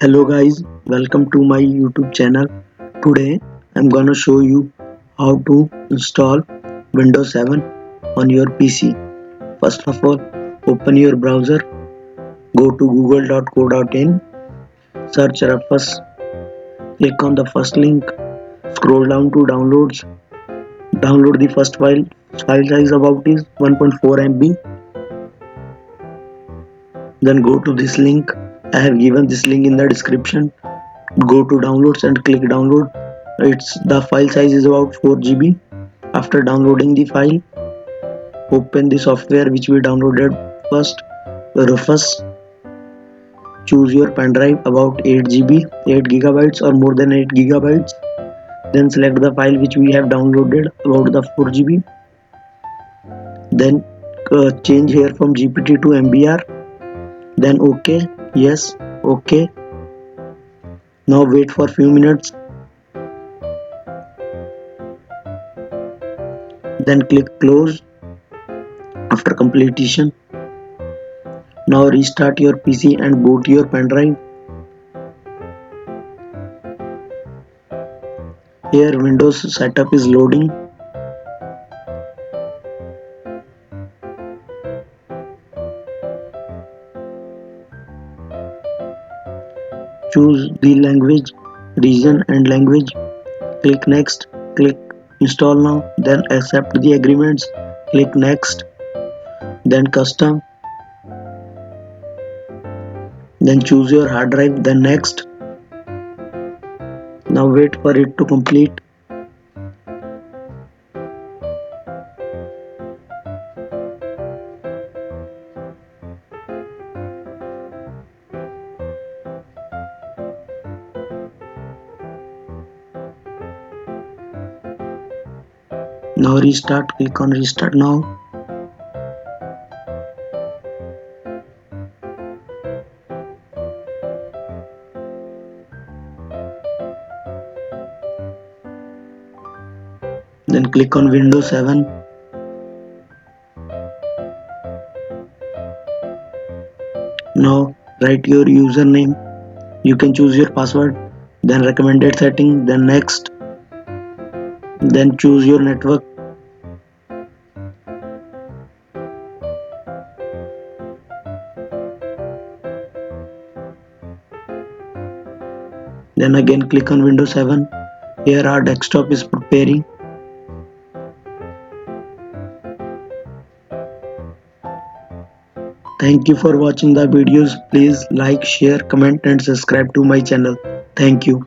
Hello guys, welcome to my YouTube channel. Today I'm gonna show you how to install Windows 7 on your PC. First of all, open your browser, go to google.co.in, search Rufus, click on the first link, scroll down to downloads, download the first file. File size about is 1.4 MB. Then go to this link. I have given this link in the description. Go to downloads and click download. It's the file size is about 4 GB. After downloading the file, open the software which we downloaded first, Rufus. Choose your pen drive about 8 GB, 8 GB or more than 8 GB. Then select the file which we have downloaded about the 4 GB. Then change here from GPT to MBR. Then OK, yes, OK. Now wait for few minutes. Then click close after completion. Now restart your PC and boot your pen drive. Here Windows setup is loading. Choose the language, region and language. Click next. Click install now. Then accept the agreements. Click next. Then custom. Then choose your hard drive. Then next. Now wait for it to complete. Now restart. Click on restart now. Then click on Windows 7. Now write your username. You can choose your password. Then recommended setting. Then next. Then choose your network. Then again click on Windows 7. Here our desktop is preparing. Thank you for watching the videos. Please like, share, comment and subscribe to my channel. Thank you.